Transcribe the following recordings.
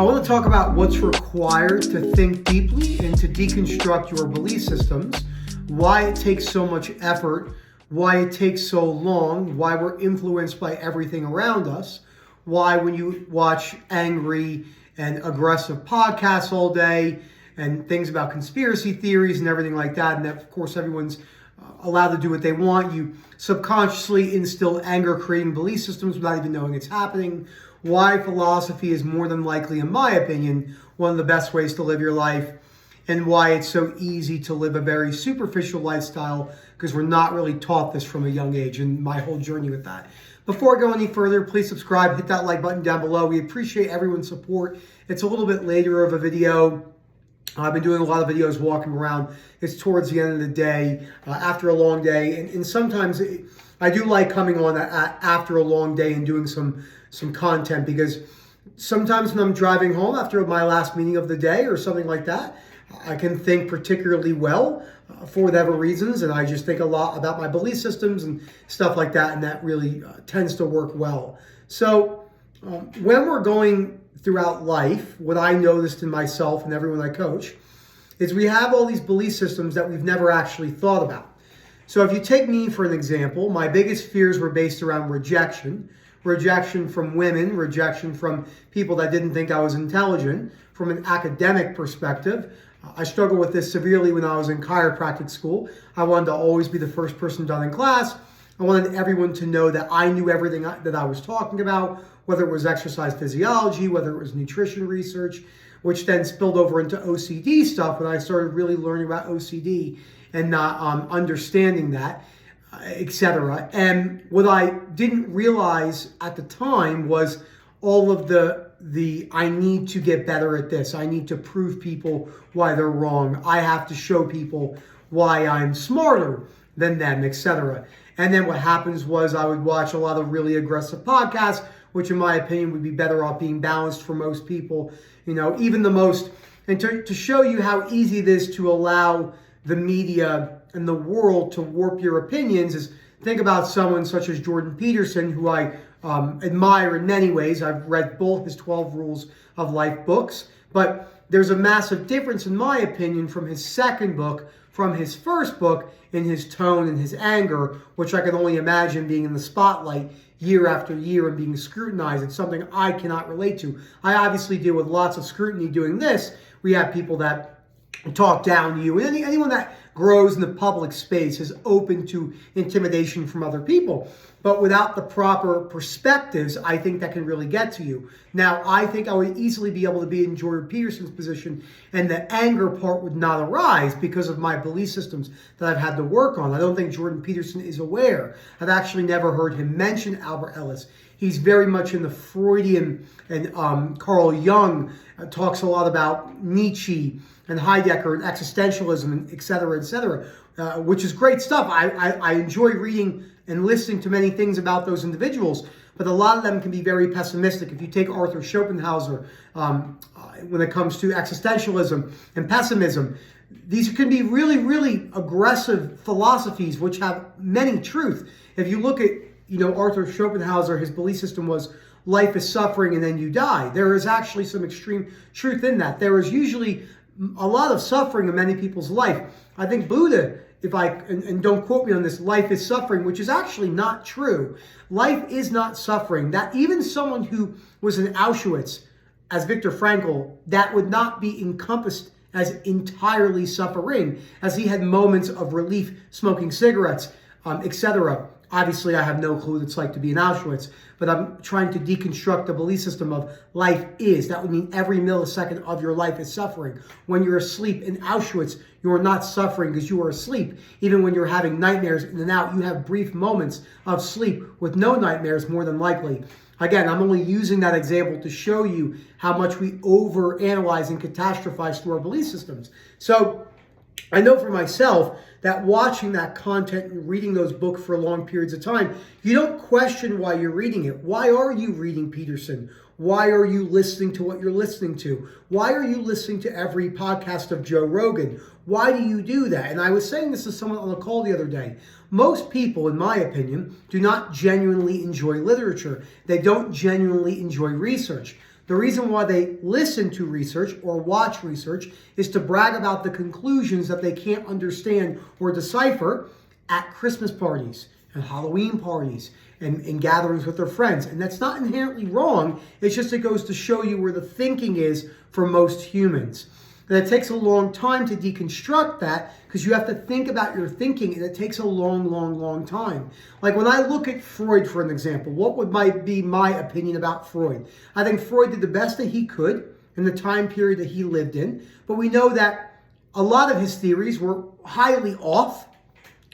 I want to talk about what's required to think deeply and to deconstruct your belief systems, why it takes so much effort, why it takes so long, why we're influenced by everything around us, why when you watch angry and aggressive podcasts all day and things about conspiracy theories and everything like that, and that, of course, everyone's allowed to do what they want, you subconsciously instill anger-creating belief systems without even knowing it's happening. Why philosophy is more than likely, in my opinion, one of the best ways to live your life, and why it's so easy to live a very superficial lifestyle because we're not really taught this from a young age, and my whole journey with that. Before I go any further, please subscribe, hit that like button down below. We appreciate everyone's support. It's a little bit later of a video. I've been doing a lot of videos walking around. It's towards the end of the day, after a long day. And sometimes I do like coming on after a long day and doing some content, because sometimes when I'm driving home after my last meeting of the day or something like that, I can think particularly well for whatever reasons. And I just think a lot about my belief systems and stuff like that. And that really tends to work well. So when we're going throughout life, what I noticed in myself and everyone I coach is we have all these belief systems that we've never actually thought about. So if you take me for an example, my biggest fears were based around rejection from women, rejection from people that didn't think I was intelligent. From an academic perspective, I struggled with this severely when I was in chiropractic school. I wanted to always be the first person done in class. I wanted everyone to know that I knew everything that I was talking about, whether it was exercise physiology, whether it was nutrition research, which then spilled over into OCD stuff when I started really learning about OCD and not understanding that, etc. And what I didn't realize at the time was all of the I need to get better at this. I need to prove people why they're wrong. I have to show people why I'm smarter than them, etc. And then what happens was I would watch a lot of really aggressive podcasts, which in my opinion would be better off being balanced for most people, even the most. And to show you how easy it is to allow the media and the world to warp your opinions is think about someone such as Jordan Peterson, who I admire in many ways. I've read both his 12 Rules of Life books, but there's a massive difference, in my opinion, from his second book, from his first book, in his tone and his anger, which I can only imagine being in the spotlight year after year and being scrutinized. It's something I cannot relate to. I obviously deal with lots of scrutiny doing this. We have people that talk down to you. And anyone that grows in the public space is open to intimidation from other people. But without the proper perspectives, I think that can really get to you. Now, I think I would easily be able to be in Jordan Peterson's position, and the anger part would not arise because of my belief systems that I've had to work on. I don't think Jordan Peterson is aware. I've actually never heard him mention Albert Ellis. He's very much in the Freudian, and Carl Jung talks a lot about Nietzsche and Heidegger and existentialism, and et cetera, which is great stuff. I enjoy reading and listening to many things about those individuals, but a lot of them can be very pessimistic. If you take Arthur Schopenhauer, when it comes to existentialism and pessimism, these can be really, really aggressive philosophies which have many truth. If you look at, Arthur Schopenhauer, his belief system was life is suffering and then you die. There is actually some extreme truth in that. There is usually a lot of suffering in many people's life. I think Buddha, and don't quote me on this, life is suffering, which is actually not true. Life is not suffering. That even someone who was in Auschwitz, as Viktor Frankl, that would not be encompassed as entirely suffering, as he had moments of relief, smoking cigarettes, etc. Obviously, I have no clue what it's like to be in Auschwitz, but I'm trying to deconstruct the belief system of life is. That would mean every millisecond of your life is suffering. When you're asleep in Auschwitz, you are not suffering because you are asleep. Even when you're having nightmares in and out, you have brief moments of sleep with no nightmares, more than likely. Again, I'm only using that example to show you how much we overanalyze and catastrophize through our belief systems. So I know for myself that watching that content and reading those books for long periods of time, you don't question why you're reading it. Why are you reading Peterson? Why are you listening to what you're listening to? Why are you listening to every podcast of Joe Rogan? Why do you do that? And I was saying this to someone on a call the other day. Most people, in my opinion, do not genuinely enjoy literature. They don't genuinely enjoy research. The reason why they listen to research or watch research is to brag about the conclusions that they can't understand or decipher at Christmas parties and Halloween parties and gatherings with their friends. And that's not inherently wrong. It's just it goes to show you where the thinking is for most humans. And it takes a long time to deconstruct that because you have to think about your thinking, and it takes a long time. Like when I look at Freud, for an example, what would be my opinion about Freud? I think Freud did the best that he could in the time period that he lived in, but we know that a lot of his theories were highly off,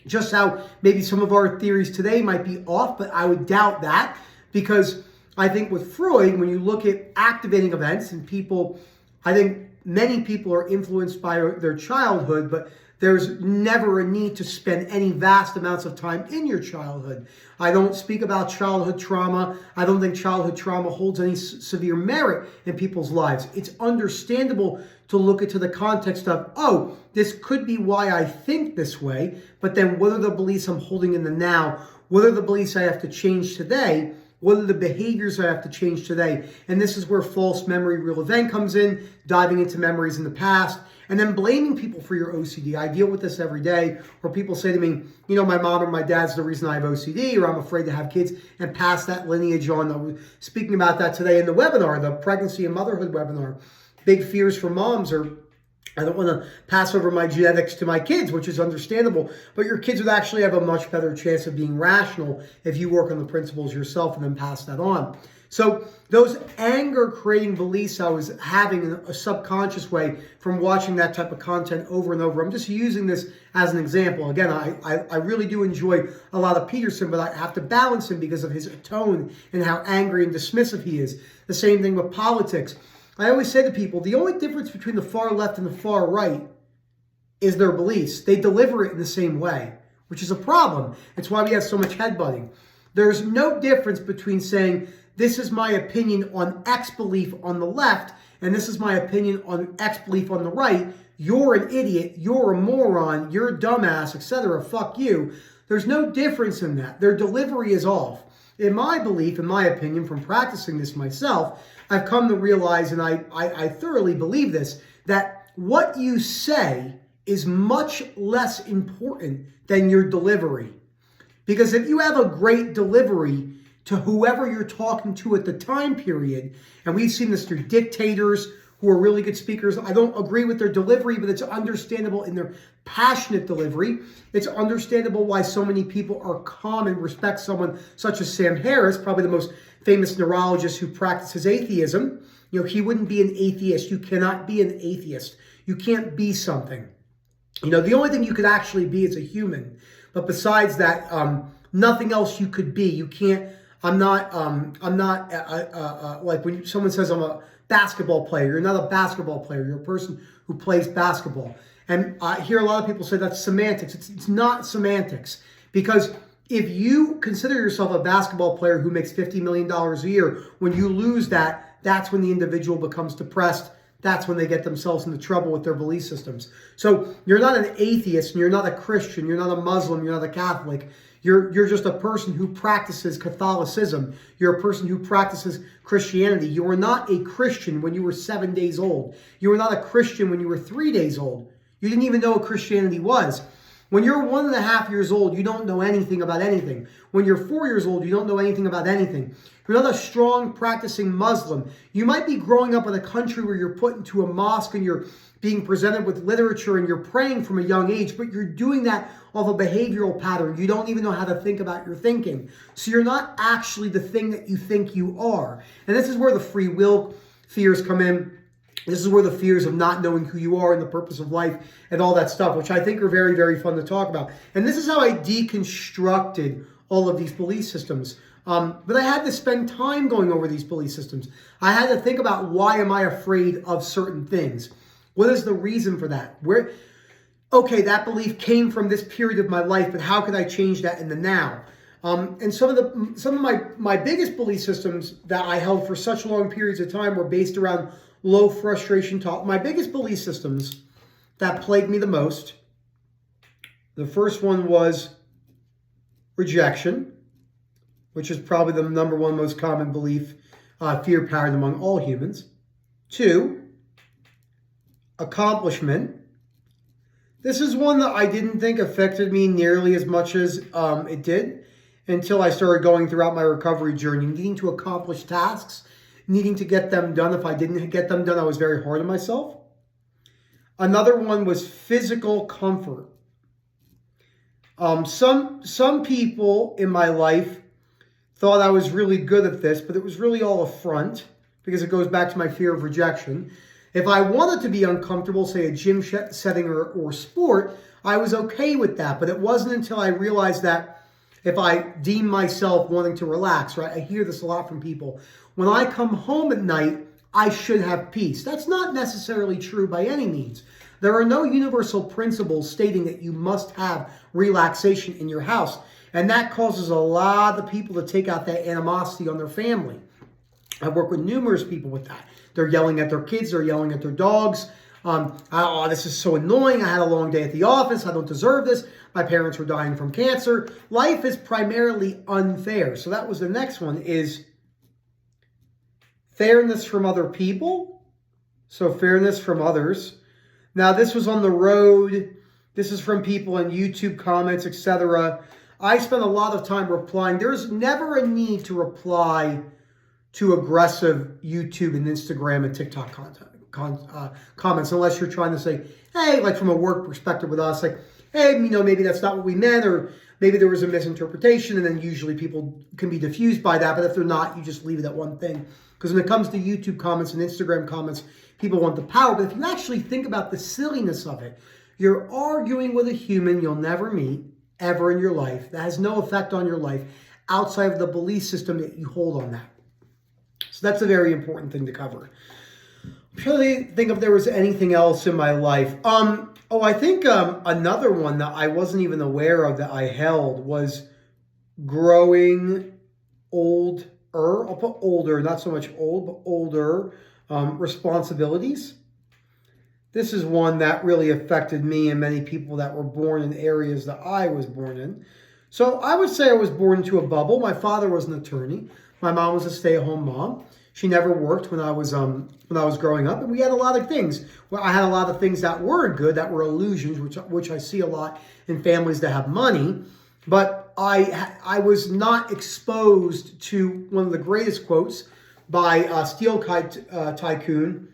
just how maybe some of our theories today might be off, but I would doubt that because I think with Freud, when you look at activating events and people, I think many people are influenced by their childhood, but there's never a need to spend any vast amounts of time in your childhood. I don't speak about childhood trauma. I don't think childhood trauma holds any severe merit in people's lives. It's understandable to look into the context of, oh, this could be why I think this way, but then what are the beliefs I'm holding in the now? What are the beliefs I have to change today? What are the behaviors I have to change today? And this is where false memory, real event comes in, diving into memories in the past, and then blaming people for your OCD. I deal with this every day where people say to me, you know, my mom or my dad's the reason I have OCD, or I'm afraid to have kids, and pass that lineage on. I was speaking about that today in the webinar, the pregnancy and motherhood webinar. Big fears for moms are, I don't want to pass over my genetics to my kids, which is understandable, but your kids would actually have a much better chance of being rational if you work on the principles yourself and then pass that on. So those anger-creating beliefs I was having in a subconscious way from watching that type of content over and over. I'm just using this as an example. Again, I really do enjoy a lot of Peterson, but I have to balance him because of his tone and how angry and dismissive he is. The same thing with politics. I always say to people, the only difference between the far left and the far right is their beliefs. They deliver it in the same way, which is a problem. It's why we have so much headbutting. There's no difference between saying, this is my opinion on X belief on the left, and this is my opinion on X belief on the right. You're an idiot, you're a moron, you're a dumbass, etc. Fuck you. There's no difference in that. Their delivery is off. In my belief, in my opinion, from practicing this myself, I've come to realize, and I thoroughly believe this, that what you say is much less important than your delivery. Because if you have a great delivery to whoever you're talking to at the time period, and we've seen this through dictators who are really good speakers. I don't agree with their delivery, but it's understandable in their passionate delivery. It's understandable why so many people are calm and respect someone such as Sam Harris, probably the most famous neurologist who practices atheism. You know, he wouldn't be an atheist. You cannot be an atheist. You can't be something. You know, the only thing you could actually be is a human. But besides that, nothing else you could be. You can't. I'm not like when someone says I'm a basketball player. You're not a basketball player. You're a person who plays basketball. And I hear a lot of people say that's semantics. It's not semantics, because if you consider yourself a basketball player who makes $50 million a year, when you lose that, that's when the individual becomes depressed. That's when they get themselves into trouble with their belief systems. So you're not an atheist, and you're not a Christian, you're not a Muslim, you're not a Catholic. You're just a person who practices Catholicism. You're a person who practices Christianity. You were not a Christian when you were 7 days old. You were not a Christian when you were 3 days old. You didn't even know what Christianity was. When you're 1.5 years old, you don't know anything about anything. When you're 4 years old, you don't know anything about anything. You're not a strong practicing Muslim. You might be growing up in a country where you're put into a mosque and you're being presented with literature and you're praying from a young age, but you're doing that off a behavioral pattern. You don't even know how to think about your thinking. So you're not actually the thing that you think you are. And this is where the free will fears come in. This is where the fears of not knowing who you are and the purpose of life and all that stuff, which I think are very, very fun to talk about. And this is how I deconstructed all of these belief systems. But I had to spend time going over these belief systems. I had to think about, why am I afraid of certain things? What is the reason for that? Okay, that belief came from this period of my life, but how could I change that in the now? And some of my biggest belief systems that I held for such long periods of time were based around low frustration talk. My biggest belief systems that plagued me the most, the first one was rejection, which is probably the number one most common belief fear pattern among all humans. 2, accomplishment. This is one that I didn't think affected me nearly as much as it did until I started going throughout my recovery journey, needing to accomplish tasks, needing to get them done. If I didn't get them done, I was very hard on myself. Another one was physical comfort. Some people in my life thought I was really good at this, but it was really all a front because it goes back to my fear of rejection. If I wanted to be uncomfortable, say a gym setting or sport, I was okay with that. But it wasn't until I realized that if I deem myself wanting to relax, right? I hear this a lot from people. When I come home at night, I should have peace. That's not necessarily true by any means. There are no universal principles stating that you must have relaxation in your house. And that causes a lot of people to take out that animosity on their family. I work with numerous people with that. They're yelling at their kids. They're yelling at their dogs. Oh, this is so annoying. I had a long day at the office. I don't deserve this. My parents were dying from cancer. Life is primarily unfair. So that was the next one, is fairness from other people. So fairness from others. Now, this was on the road. This is from people in YouTube comments, etc. I spent a lot of time replying. There's never a need to reply to aggressive YouTube and Instagram and TikTok comments, unless you're trying to say, hey, like from a work perspective with us, like, hey, maybe that's not what we meant, or maybe there was a misinterpretation, and then usually people can be diffused by that. But if they're not, you just leave it at one thing. Because when it comes to YouTube comments and Instagram comments, people want the power. But if you actually think about the silliness of it, you're arguing with a human you'll never meet ever in your life that has no effect on your life outside of the belief system that you hold on that. So that's a very important thing to cover. I'm trying to think if there was anything else in my life. I think another one that I wasn't even aware of that I held was growing older. I'll put older, not so much old, but older responsibilities. This is one that really affected me and many people that were born in areas that I was born in. So I would say I was born into a bubble. My father was an attorney. My mom was a stay-at-home mom. She never worked when I was growing up, and we had a lot of things. Well, I had a lot of things that were good, that were illusions, which I see a lot in families that have money. But I was not exposed to one of the greatest quotes by Steel Tycoon.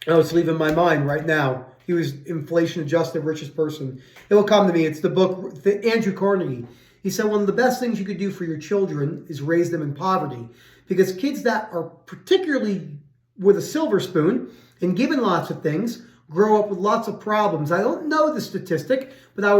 Oh, it's leaving my mind right now. He was inflation-adjusted richest person. It will come to me. It's the book, Andrew Carnegie. He said one of the best things you could do for your children is raise them in poverty. Because kids that are particularly with a silver spoon and given lots of things grow up with lots of problems. I don't know the statistic, but I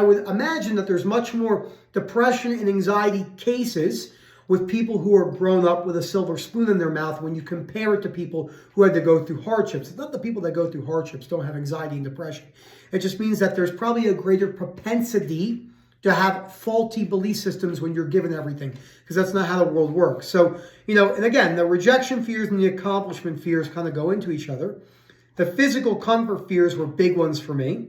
would imagine that there's much more depression and anxiety cases with people who are grown up with a silver spoon in their mouth when you compare it to people who had to go through hardships. It's not the people that go through hardships don't have anxiety and depression. It just means that there's probably a greater propensity to have faulty belief systems when you're given everything, because that's not how the world works. So, and again, the rejection fears and the accomplishment fears kind of go into each other. The physical comfort fears were big ones for me.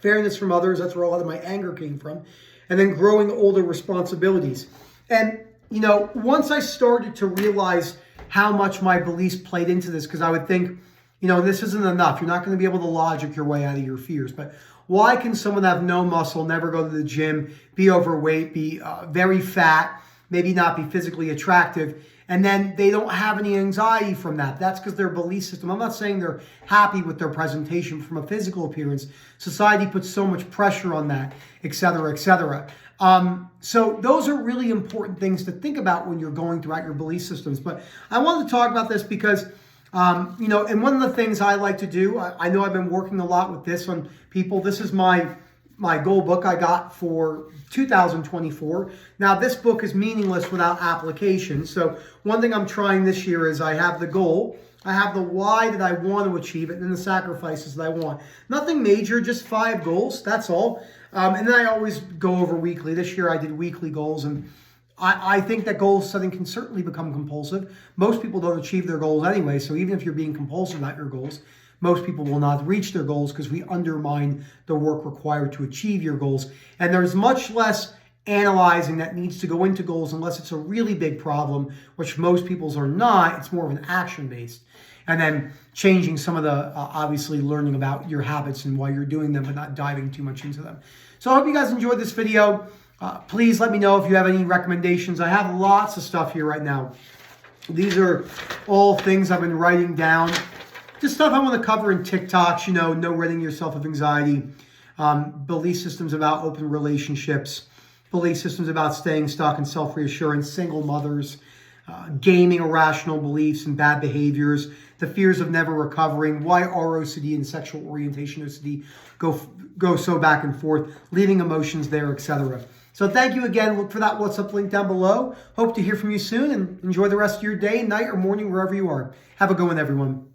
Fairness from others, that's where a lot of my anger came from. And then growing older responsibilities. And, once I started to realize how much my beliefs played into this, because I would think, this isn't enough. You're not going to be able to logic your way out of your fears. But why can someone have no muscle, never go to the gym, be overweight, be very fat, maybe not be physically attractive, and then they don't have any anxiety from that? That's because their belief system. I'm not saying they're happy with their presentation from a physical appearance. Society puts so much pressure on that, et cetera, et cetera. So those are really important things to think about when you're going throughout your belief systems. But I wanted to talk about this because and one of the things I like to do, I know I've been working a lot with this on people. This is my goal book I got for 2024. Now, this book is meaningless without application. So one thing I'm trying this year is I have the goal, I have the why that I want to achieve it, and then the sacrifices that I want. Nothing major, just 5 goals, that's all. And then I always go over weekly. This year I did weekly goals, and I think that goal setting can certainly become compulsive. Most people don't achieve their goals anyway, so even if you're being compulsive about your goals, most people will not reach their goals because we undermine the work required to achieve your goals. And there's much less analyzing that needs to go into goals unless it's a really big problem, which most people's are not. It's more of an action-based. And then changing some of the, obviously learning about your habits and why you're doing them, but not diving too much into them. So I hope you guys enjoyed this video. Please let me know if you have any recommendations. I have lots of stuff here right now. These are all things I've been writing down. Just stuff I want to cover in TikToks, no ridding yourself of anxiety, belief systems about open relationships, belief systems about staying stuck and self-reassurance, single mothers, gaming irrational beliefs and bad behaviors, the fears of never recovering, why ROCD and sexual orientation OCD go so back and forth, leaving emotions there, etc. So thank you again. Look for that What's Up link down below. Hope to hear from you soon, and enjoy the rest of your day, night, or morning, wherever you are. Have a good one, everyone.